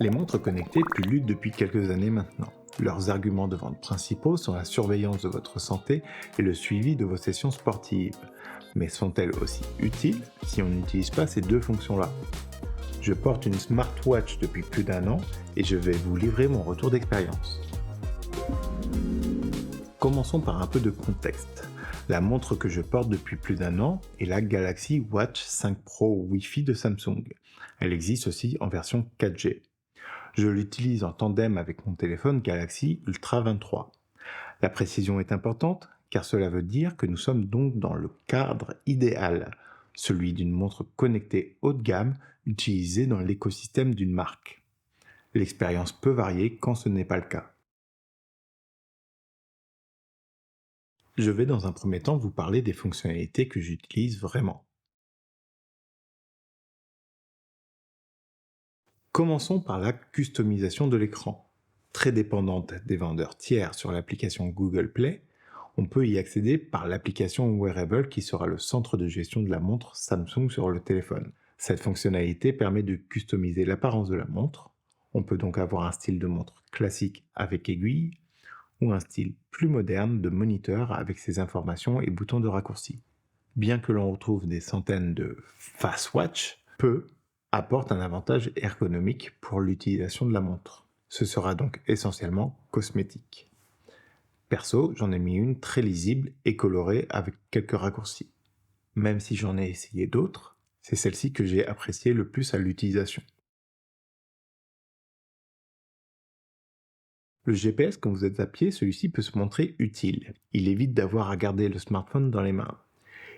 Les montres connectées pullulent depuis quelques années maintenant. Leurs arguments de vente principaux sont la surveillance de votre santé et le suivi de vos sessions sportives. Mais sont-elles aussi utiles si on n'utilise pas ces deux fonctions-là? Je porte une smartwatch depuis plus d'un an et je vais vous livrer mon retour d'expérience. Commençons par un peu de contexte. La montre que je porte depuis plus d'un an est la Galaxy Watch 5 Pro Wi-Fi de Samsung. Elle existe aussi en version 4G. Je l'utilise en tandem avec mon téléphone Galaxy Ultra 23. La précision est importante car cela veut dire que nous sommes donc dans le cadre idéal, celui d'une montre connectée haut de gamme utilisée dans l'écosystème d'une marque. L'expérience peut varier quand ce n'est pas le cas. Je vais dans un premier temps vous parler des fonctionnalités que j'utilise vraiment. Commençons par la customisation de l'écran. Très dépendante des vendeurs tiers sur l'application Google Play, on peut y accéder par l'application Wearable qui sera le centre de gestion de la montre Samsung sur le téléphone. Cette fonctionnalité permet de customiser l'apparence de la montre. On peut donc avoir un style de montre classique avec aiguille ou un style plus moderne de moniteur avec ses informations et boutons de raccourci. Bien que l'on retrouve des centaines de Fastwatch, peu apportent un avantage ergonomique pour l'utilisation de la montre. Ce sera donc essentiellement cosmétique. Perso, j'en ai mis une très lisible et colorée avec quelques raccourcis. Même si j'en ai essayé d'autres, c'est celle-ci que j'ai appréciée le plus à l'utilisation. Le GPS, quand vous êtes à pied, celui-ci peut se montrer utile. Il évite d'avoir à garder le smartphone dans les mains.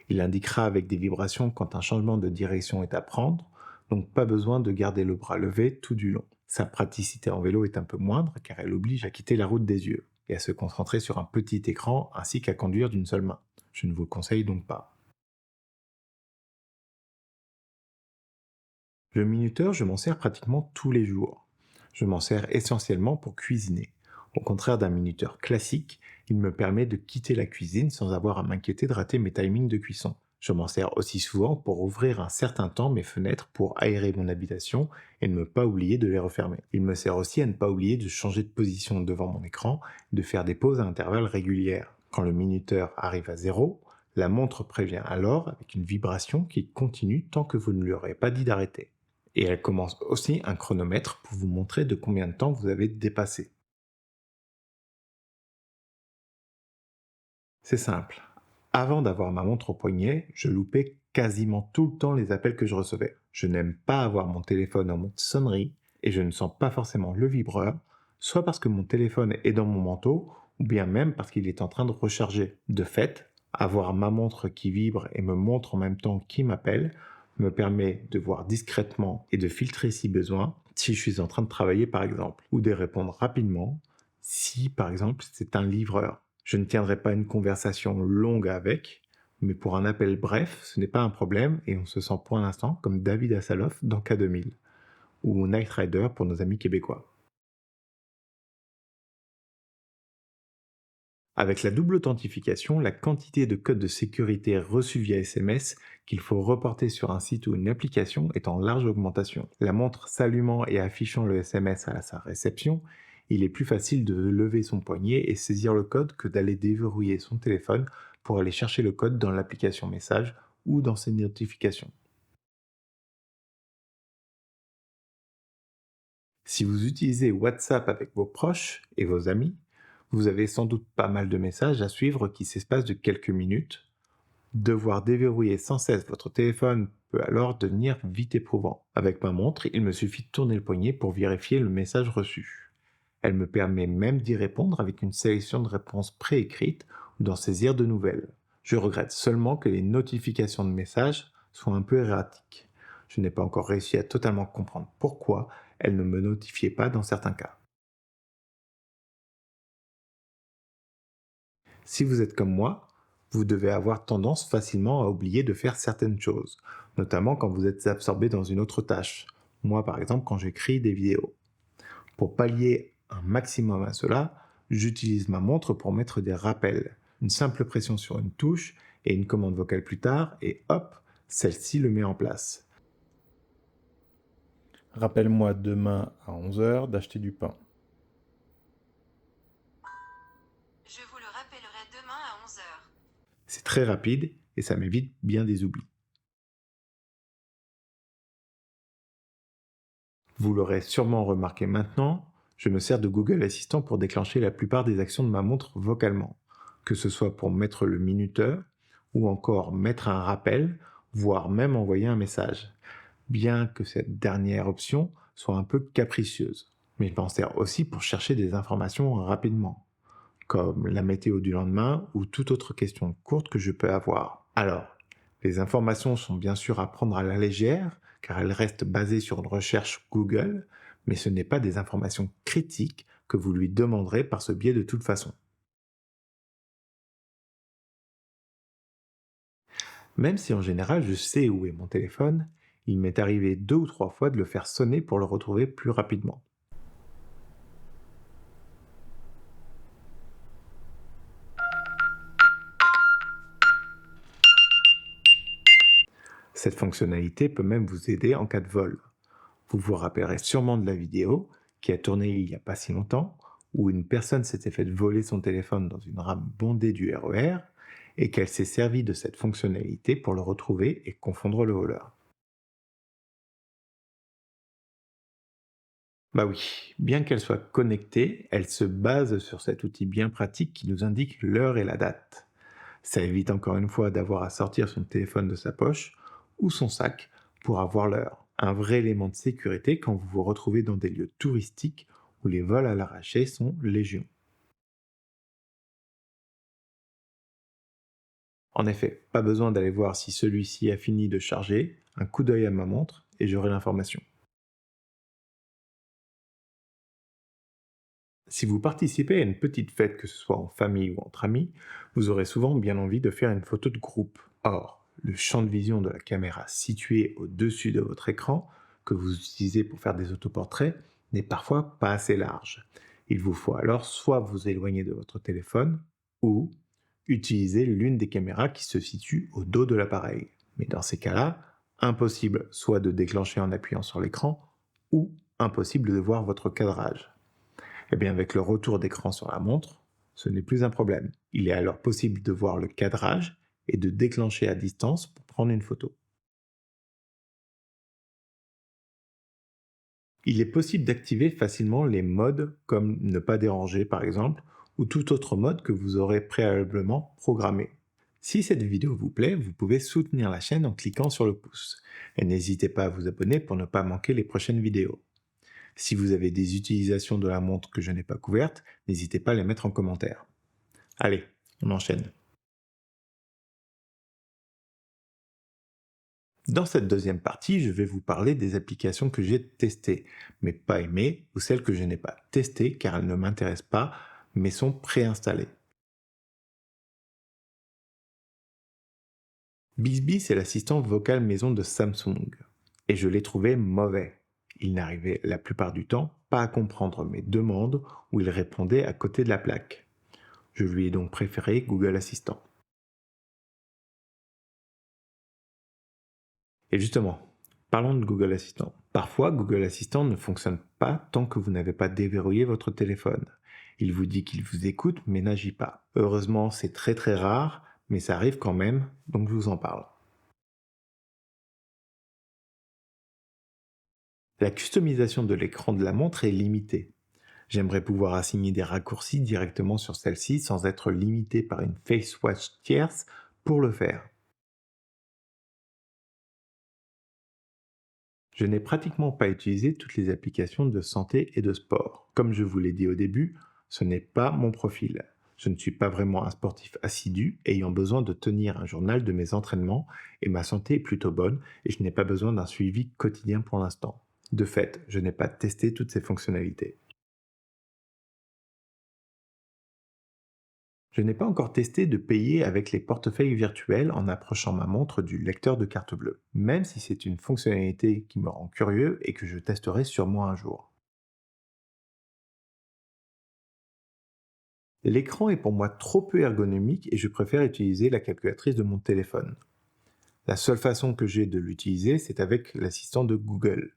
Il indiquera avec des vibrations quand un changement de direction est à prendre, donc pas besoin de garder le bras levé tout du long. Sa praticité en vélo est un peu moindre car elle oblige à quitter la route des yeux et à se concentrer sur un petit écran ainsi qu'à conduire d'une seule main. Je ne vous le conseille donc pas. Le minuteur, je m'en sers pratiquement tous les jours. Je m'en sers essentiellement pour cuisiner. Au contraire d'un minuteur classique, il me permet de quitter la cuisine sans avoir à m'inquiéter de rater mes timings de cuisson. Je m'en sers aussi souvent pour ouvrir un certain temps mes fenêtres pour aérer mon habitation et ne pas oublier de les refermer. Il me sert aussi à ne pas oublier de changer de position devant mon écran et de faire des pauses à intervalles régulières. Quand le minuteur arrive à zéro, la montre prévient alors avec une vibration qui continue tant que vous ne lui aurez pas dit d'arrêter. Et elle commence aussi un chronomètre pour vous montrer de combien de temps vous avez dépassé. C'est simple. Avant d'avoir ma montre au poignet, je loupais quasiment tout le temps les appels que je recevais. Je n'aime pas avoir mon téléphone en mode sonnerie et je ne sens pas forcément le vibreur, soit parce que mon téléphone est dans mon manteau, ou bien même parce qu'il est en train de recharger. De fait, avoir ma montre qui vibre et me montre en même temps qui m'appelle me permet de voir discrètement et de filtrer si besoin, si je suis en train de travailler par exemple, ou de répondre rapidement si par exemple c'est un livreur. Je ne tiendrai pas une conversation longue avec, mais pour un appel bref, ce n'est pas un problème et on se sent pour l'instant comme David Hasselhoff dans K2000 ou Knight Rider pour nos amis québécois. Avec la double authentification, la quantité de codes de sécurité reçus via SMS qu'il faut reporter sur un site ou une application est en large augmentation. La montre s'allumant et affichant le SMS à sa réception, il est plus facile de lever son poignet et saisir le code que d'aller déverrouiller son téléphone pour aller chercher le code dans l'application message ou dans ses notifications. Si vous utilisez WhatsApp avec vos proches et vos amis, vous avez sans doute pas mal de messages à suivre qui s'espacent de quelques minutes. Devoir déverrouiller sans cesse votre téléphone peut alors devenir vite éprouvant. Avec ma montre, il me suffit de tourner le poignet pour vérifier le message reçu. Elle me permet même d'y répondre avec une sélection de réponses préécrites ou d'en saisir de nouvelles. Je regrette seulement que les notifications de messages soient un peu erratiques. Je n'ai pas encore réussi à totalement comprendre pourquoi elles ne me notifiaient pas dans certains cas. Si vous êtes comme moi, vous devez avoir tendance facilement à oublier de faire certaines choses, notamment quand vous êtes absorbé dans une autre tâche. Moi, par exemple, quand j'écris des vidéos. Pour pallier un maximum à cela, j'utilise ma montre pour mettre des rappels. Une simple pression sur une touche et une commande vocale plus tard, et hop, celle-ci le met en place. Rappelle-moi demain à 11 heures d'acheter du pain. Je vous le rappellerai demain à 11 heures. C'est très rapide et ça m'évite bien des oublis. Vous l'aurez sûrement remarqué maintenant, je me sers de Google Assistant pour déclencher la plupart des actions de ma montre vocalement, que ce soit pour mettre le minuteur ou encore mettre un rappel, voire même envoyer un message, bien que cette dernière option soit un peu capricieuse. Mais je m'en sers aussi pour chercher des informations rapidement, comme la météo du lendemain ou toute autre question courte que je peux avoir. Alors, les informations sont bien sûr à prendre à la légère, car elles restent basées sur une recherche Google, mais ce n'est pas des informations critiques que vous lui demanderez par ce biais de toute façon. Même si en général je sais où est mon téléphone, il m'est arrivé 2 ou 3 fois de le faire sonner pour le retrouver plus rapidement. Cette fonctionnalité peut même vous aider en cas de vol. Vous vous rappellerez sûrement de la vidéo qui a tourné il n'y a pas si longtemps, où une personne s'était fait voler son téléphone dans une rame bondée du RER et qu'elle s'est servie de cette fonctionnalité pour le retrouver et confondre le voleur. Bah oui, bien qu'elle soit connectée, elle se base sur cet outil bien pratique qui nous indique l'heure et la date. Ça évite encore une fois d'avoir à sortir son téléphone de sa poche ou son sac pour avoir l'heure. Un vrai élément de sécurité quand vous vous retrouvez dans des lieux touristiques où les vols à l'arraché sont légion. En effet, pas besoin d'aller voir si celui-ci a fini de charger, un coup d'œil à ma montre et j'aurai l'information. Si vous participez à une petite fête, que ce soit en famille ou entre amis, vous aurez souvent bien envie de faire une photo de groupe. Or, le champ de vision de la caméra situé au-dessus de votre écran, que vous utilisez pour faire des autoportraits, n'est parfois pas assez large. Il vous faut alors soit vous éloigner de votre téléphone, ou utiliser l'une des caméras qui se situe au dos de l'appareil. Mais dans ces cas-là, impossible soit de déclencher en appuyant sur l'écran, ou impossible de voir votre cadrage. Eh bien, avec le retour d'écran sur la montre, ce n'est plus un problème. Il est alors possible de voir le cadrage et de déclencher à distance pour prendre une photo. Il est possible d'activer facilement les modes comme ne pas déranger par exemple, ou tout autre mode que vous aurez préalablement programmé. Si cette vidéo vous plaît, vous pouvez soutenir la chaîne en cliquant sur le pouce. Et n'hésitez pas à vous abonner pour ne pas manquer les prochaines vidéos. Si vous avez des utilisations de la montre que je n'ai pas couvertes, n'hésitez pas à les mettre en commentaire. Allez, on enchaîne. Dans cette deuxième partie, je vais vous parler des applications que j'ai testées, mais pas aimées, ou celles que je n'ai pas testées car elles ne m'intéressent pas, mais sont préinstallées. Bixby, c'est l'assistant vocal maison de Samsung, et je l'ai trouvé mauvais. Il n'arrivait la plupart du temps pas à comprendre mes demandes ou il répondait à côté de la plaque. Je lui ai donc préféré Google Assistant. Et justement, parlons de Google Assistant. Parfois, Google Assistant ne fonctionne pas tant que vous n'avez pas déverrouillé votre téléphone. Il vous dit qu'il vous écoute mais n'agit pas. Heureusement, c'est très très rare, mais ça arrive quand même, donc je vous en parle. La customisation de l'écran de la montre est limitée. J'aimerais pouvoir assigner des raccourcis directement sur celle-ci sans être limité par une FaceWatch tierce pour le faire. Je n'ai pratiquement pas utilisé toutes les applications de santé et de sport. Comme je vous l'ai dit au début, ce n'est pas mon profil. Je ne suis pas vraiment un sportif assidu, ayant besoin de tenir un journal de mes entraînements, et ma santé est plutôt bonne, et je n'ai pas besoin d'un suivi quotidien pour l'instant. De fait, je n'ai pas testé toutes ces fonctionnalités. Je n'ai pas encore testé de payer avec les portefeuilles virtuels en approchant ma montre du lecteur de carte bleue, même si c'est une fonctionnalité qui me rend curieux et que je testerai sûrement un jour. L'écran est pour moi trop peu ergonomique et je préfère utiliser la calculatrice de mon téléphone. La seule façon que j'ai de l'utiliser, c'est avec l'assistant de Google.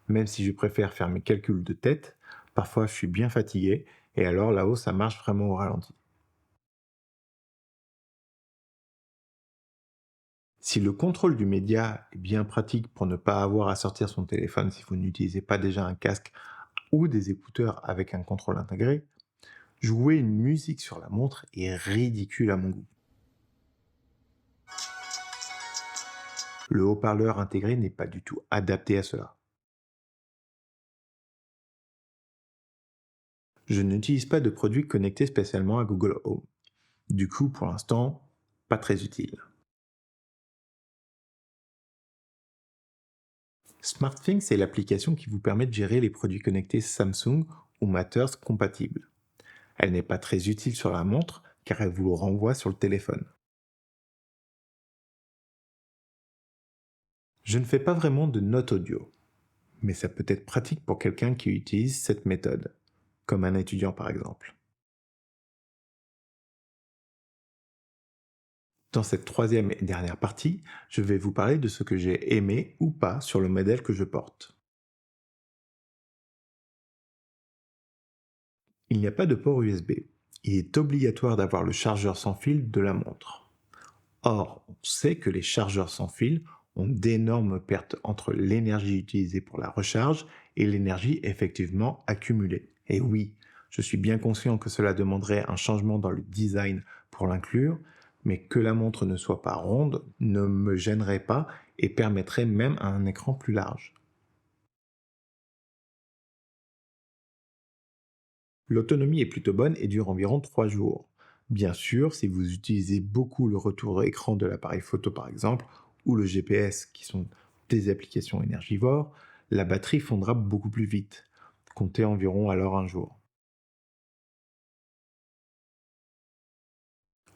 Même si je préfère faire mes calculs de tête, parfois je suis bien fatigué, et alors là-haut ça marche vraiment au ralenti. Si le contrôle du média est bien pratique pour ne pas avoir à sortir son téléphone si vous n'utilisez pas déjà un casque ou des écouteurs avec un contrôle intégré, jouer une musique sur la montre est ridicule à mon goût. Le haut-parleur intégré n'est pas du tout adapté à cela. Je n'utilise pas de produits connectés spécialement à Google Home. Du coup, pour l'instant, pas très utile. SmartThings est l'application qui vous permet de gérer les produits connectés Samsung ou Matters compatibles. Elle n'est pas très utile sur la montre car elle vous le renvoie sur le téléphone. Je ne fais pas vraiment de notes audio, mais ça peut être pratique pour quelqu'un qui utilise cette méthode, comme un étudiant par exemple. Dans cette troisième et dernière partie, je vais vous parler de ce que j'ai aimé ou pas sur le modèle que je porte. Il n'y a pas de port USB. Il est obligatoire d'avoir le chargeur sans fil de la montre. Or, on sait que les chargeurs sans fil ont d'énormes pertes entre l'énergie utilisée pour la recharge et l'énergie effectivement accumulée. Et oui, je suis bien conscient que cela demanderait un changement dans le design pour l'inclure, mais que la montre ne soit pas ronde ne me gênerait pas et permettrait même un écran plus large. L'autonomie est plutôt bonne et dure environ 3 jours. Bien sûr, si vous utilisez beaucoup le retour d'écran de l'appareil photo par exemple, ou le GPS qui sont des applications énergivores, la batterie fondra beaucoup plus vite. Comptez environ alors un jour.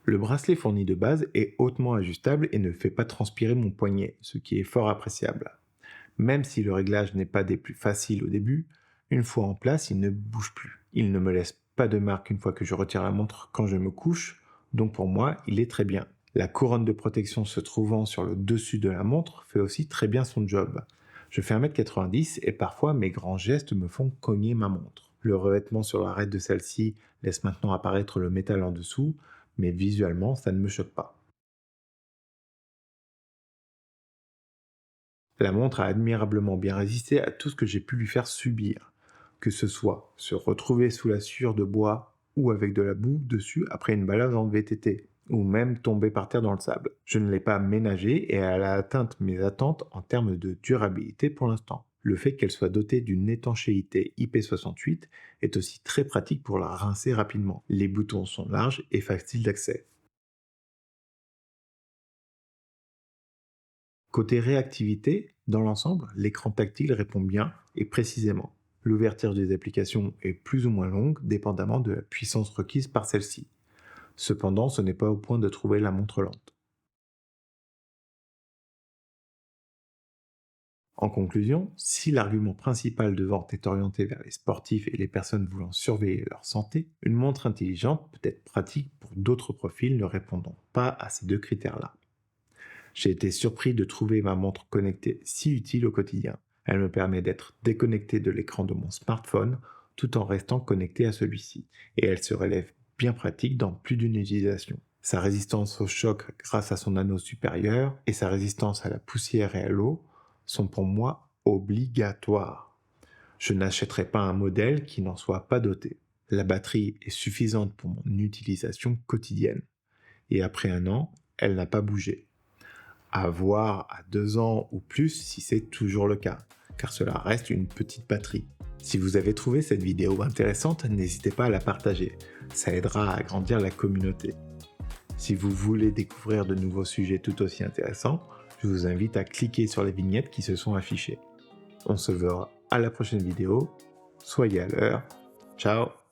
Le bracelet fourni de base est hautement ajustable et ne fait pas transpirer mon poignet, ce qui est fort appréciable. Même si le réglage n'est pas des plus faciles au début, une fois en place, il ne bouge plus. Il ne me laisse pas de marque une fois que je retire la montre quand je me couche, donc pour moi, il est très bien. La couronne de protection se trouvant sur le dessus de la montre fait aussi très bien son job. Je fais 1m90 et parfois mes grands gestes me font cogner ma montre. Le revêtement sur l'arête de celle-ci laisse maintenant apparaître le métal en dessous, mais visuellement, ça ne me choque pas. La montre a admirablement bien résisté à tout ce que j'ai pu lui faire subir, que ce soit se retrouver sous la sciure de bois ou avec de la boue dessus après une balade en VTT, ou même tomber par terre dans le sable. Je ne l'ai pas ménagée et elle a atteint mes attentes en termes de durabilité pour l'instant. Le fait qu'elle soit dotée d'une étanchéité IP68 est aussi très pratique pour la rincer rapidement. Les boutons sont larges et faciles d'accès. Côté réactivité, dans l'ensemble, l'écran tactile répond bien et précisément. L'ouverture des applications est plus ou moins longue, dépendamment de la puissance requise par celle-ci. Cependant, ce n'est pas au point de trouver la montre lente. En conclusion, si l'argument principal de vente est orienté vers les sportifs et les personnes voulant surveiller leur santé, une montre intelligente peut être pratique pour d'autres profils ne répondant pas à ces deux critères-là. J'ai été surpris de trouver ma montre connectée si utile au quotidien. Elle me permet d'être déconnecté de l'écran de mon smartphone tout en restant connecté à celui-ci. Et elle se relève bien pratique dans plus d'une utilisation. Sa résistance au choc grâce à son anneau supérieur et sa résistance à la poussière et à l'eau sont pour moi obligatoires. Je n'achèterai pas un modèle qui n'en soit pas doté. La batterie est suffisante pour mon utilisation quotidienne. Et après 1 an, elle n'a pas bougé. À voir à 2 ans ou plus si c'est toujours le cas, car cela reste une petite batterie. Si vous avez trouvé cette vidéo intéressante, n'hésitez pas à la partager, ça aidera à agrandir la communauté. Si vous voulez découvrir de nouveaux sujets tout aussi intéressants, je vous invite à cliquer sur les vignettes qui se sont affichées. On se verra à la prochaine vidéo, soyez à l'heure, ciao!